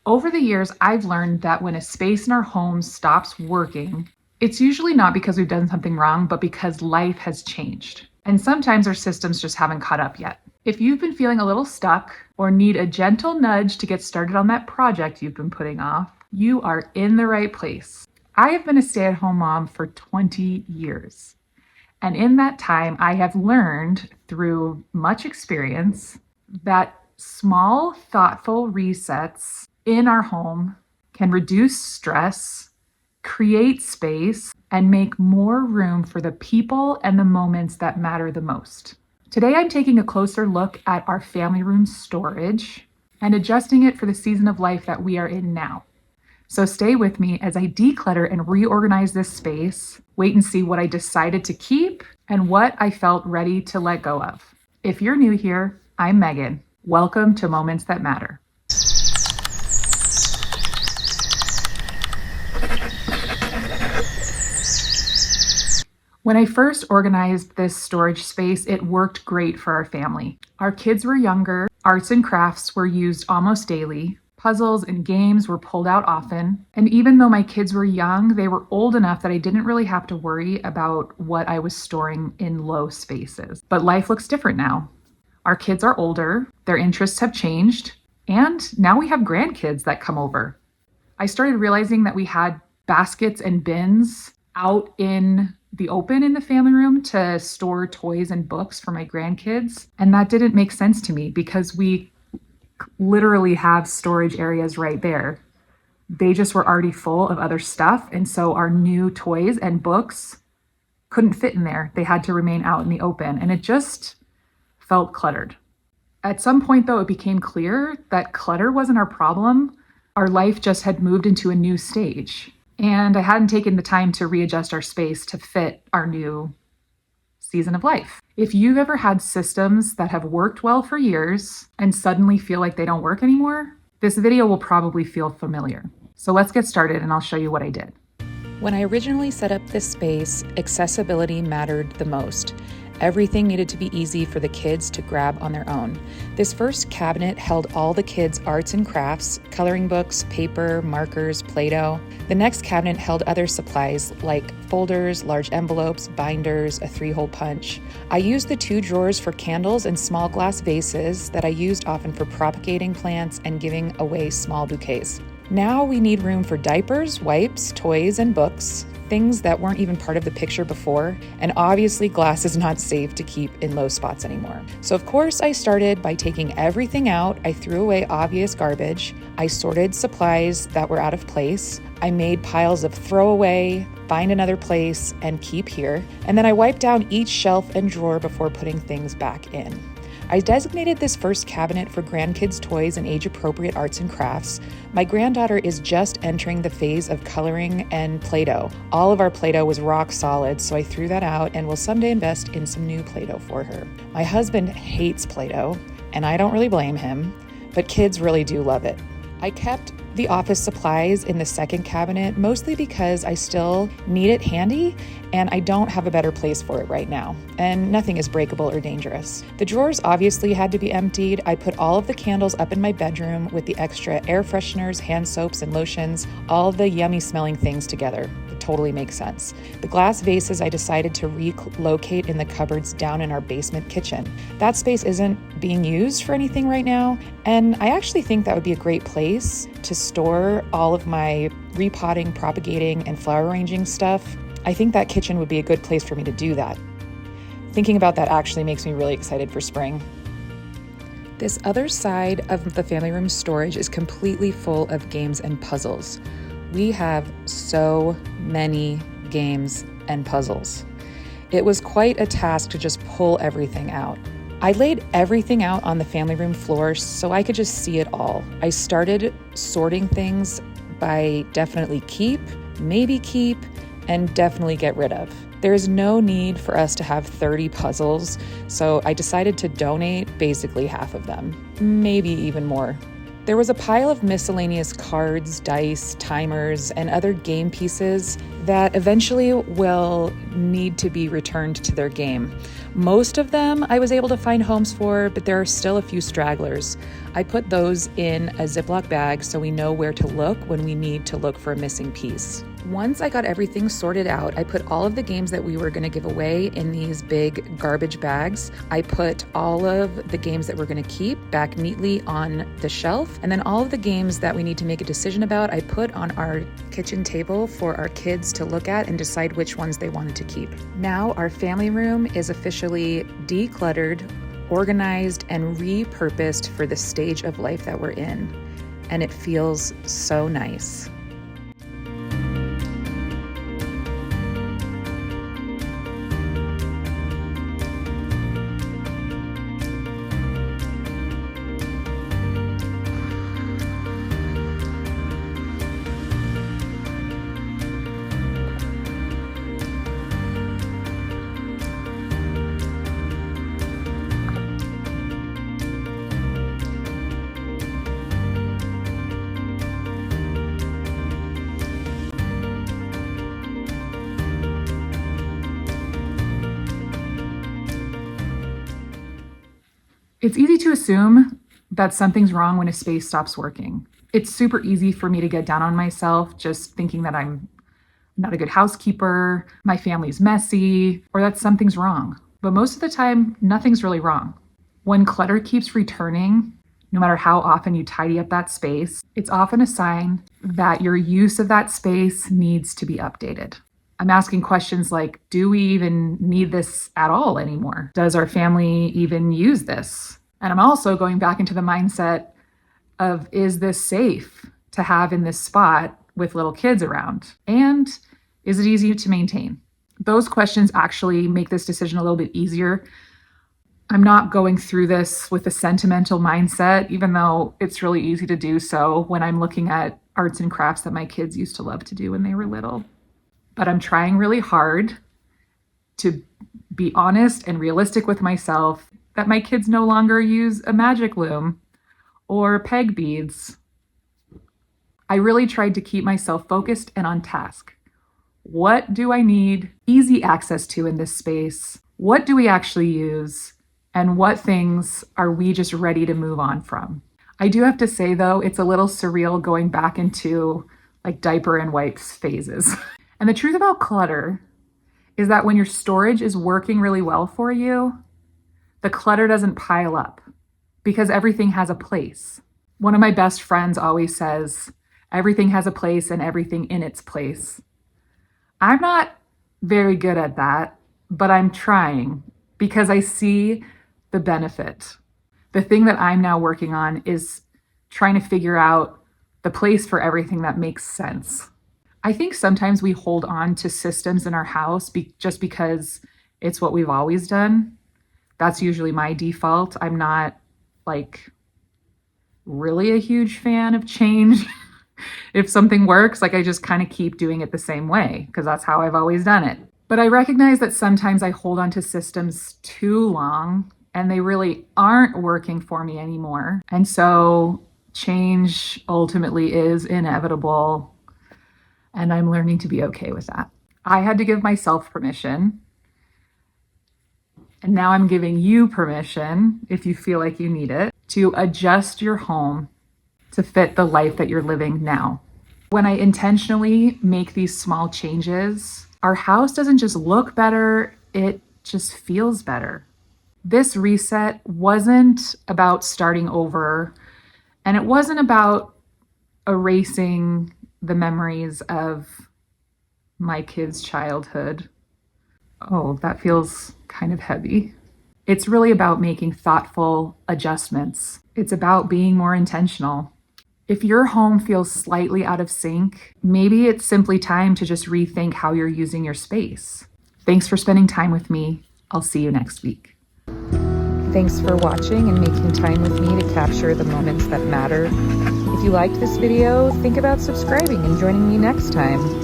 Over the years, I've learned that when a space in our home stops working, it's usually not because we've done something wrong, but because life has changed. And sometimes our systems just haven't caught up yet. If you've been feeling a little stuck or need a gentle nudge to get started on that project you've been putting off, you are in the right place. I have been a stay-at-home mom for 20 years. And in that time, I have learned through much experience that small, thoughtful resets in our home can reduce stress, create space, and make more room for the people and the moments that matter the most. Today, I'm taking a closer look at our family room storage and adjusting it for the season of life that we are in now. So stay with me as I declutter and reorganize this space, wait and see what I decided to keep and what I felt ready to let go of. If you're new here, I'm Megan. Welcome to Moments That Matter. When I first organized this storage space, it worked great for our family. Our kids were younger, arts and crafts were used almost daily, puzzles and games were pulled out often, and even though my kids were young, they were old enough that I didn't really have to worry about what I was storing in low spaces. But life looks different now. Our kids are older, their interests have changed, and now we have grandkids that come over. I started realizing that we had baskets and bins out in the open in the family room to store toys and books for my grandkids. And that didn't make sense to me because we literally have storage areas right there. They just were already full of other stuff. And so our new toys and books couldn't fit in there. They had to remain out in the open. And it just felt cluttered. At some point, though, it became clear that clutter wasn't our problem. Our life just had moved into a new stage. And I hadn't taken the time to readjust our space to fit our new season of life. If you've ever had systems that have worked well for years and suddenly feel like they don't work anymore, this video will probably feel familiar. So let's get started and I'll show you what I did. When I originally set up this space, accessibility mattered the most. Everything needed to be easy for the kids to grab on their own. This first cabinet held all the kids' arts and crafts, coloring books, paper, markers, Play-Doh. The next cabinet held other supplies like folders, large envelopes, binders, a 3-hole punch. I used the 2 drawers for candles and small glass vases that I used often for propagating plants and giving away small bouquets. Now we need room for diapers, wipes, toys, and books, things that weren't even part of the picture before, and obviously glass is not safe to keep in low spots anymore. So of course I started by taking everything out. I threw away obvious garbage. I sorted supplies that were out of place. I made piles of throw away, find another place, and keep here. And then I wiped down each shelf and drawer before putting things back in. I designated this first cabinet for grandkids' toys and age-appropriate arts and crafts. My granddaughter is just entering the phase of coloring and Play-Doh. All of our Play-Doh was rock solid, so I threw that out and will someday invest in some new Play-Doh for her. My husband hates Play-Doh, and I don't really blame him, but kids really do love it. I kept the office supplies in the second cabinet, mostly because I still need it handy and I don't have a better place for it right now. And nothing is breakable or dangerous. The drawers obviously had to be emptied. I put all of the candles up in my bedroom with the extra air fresheners, hand soaps, and lotions, all of the yummy smelling things together. It totally makes sense. The glass vases I decided to relocate in the cupboards down in our basement kitchen. That space isn't being used for anything right now, and I actually think that would be a great place to store all of my repotting, propagating, and flower arranging stuff. I think that kitchen would be a good place for me to do that. Thinking about that actually makes me really excited for spring. This other side of the family room storage is completely full of games and puzzles. We have so many games and puzzles. It was quite a task to just pull everything out. I laid everything out on the family room floor so I could just see it all. I started sorting things by definitely keep, maybe keep, and definitely get rid of. There is no need for us to have 30 puzzles, so I decided to donate basically half of them, maybe even more. There was a pile of miscellaneous cards, dice, timers, and other game pieces that eventually will need to be returned to their game. Most of them I was able to find homes for, but there are still a few stragglers. I put those in a Ziploc bag so we know where to look when we need to look for a missing piece. Once I got everything sorted out, I put all of the games that we were going to give away in these big garbage bags. I put all of the games that we're going to keep back neatly on the shelf. And then all of the games that we need to make a decision about, I put on our kitchen table for our kids to look at and decide which ones they wanted to keep. Now our family room is officially decluttered, organized, and repurposed for the stage of life that we're in. And it feels so nice. It's easy to assume that something's wrong when a space stops working. It's super easy for me to get down on myself just thinking that I'm not a good housekeeper, my family's messy, or that something's wrong. But most of the time, nothing's really wrong. When clutter keeps returning, no matter how often you tidy up that space, it's often a sign that your use of that space needs to be updated. I'm asking questions like, do we even need this at all anymore? Does our family even use this? And I'm also going back into the mindset of, is this safe to have in this spot with little kids around? And is it easy to maintain? Those questions actually make this decision a little bit easier. I'm not going through this with a sentimental mindset, even though it's really easy to do so when I'm looking at arts and crafts that my kids used to love to do when they were little. But I'm trying really hard to be honest and realistic with myself that my kids no longer use a magic loom or peg beads. I really tried to keep myself focused and on task. What do I need easy access to in this space? What do we actually use? And what things are we just ready to move on from? I do have to say, though, it's a little surreal going back into like diaper and wipes phases. And the truth about clutter is that when your storage is working really well for you, the clutter doesn't pile up because everything has a place. One of my best friends always says, everything has a place and everything in its place. I'm not very good at that, but I'm trying because I see the benefit. The thing that I'm now working on is trying to figure out the place for everything that makes sense. I think sometimes we hold on to systems in our house just because it's what we've always done. That's usually my default. I'm not like really a huge fan of change. If something works, like I just kind of keep doing it the same way because that's how I've always done it. But I recognize that sometimes I hold on to systems too long and they really aren't working for me anymore. And so change ultimately is inevitable. And I'm learning to be okay with that. I had to give myself permission. And now I'm giving you permission, if you feel like you need it, to adjust your home to fit the life that you're living now. When I intentionally make these small changes, our house doesn't just look better, it just feels better. This reset wasn't about starting over, and it wasn't about erasing the memories of my kids' childhood. Oh, that feels kind of heavy. It's really about making thoughtful adjustments. It's about being more intentional. If your home feels slightly out of sync, maybe it's simply time to just rethink how you're using your space. Thanks for spending time with me. I'll see you next week. Thanks for watching and making time with me to capture the moments that matter. If you liked this video, think about subscribing and joining me next time.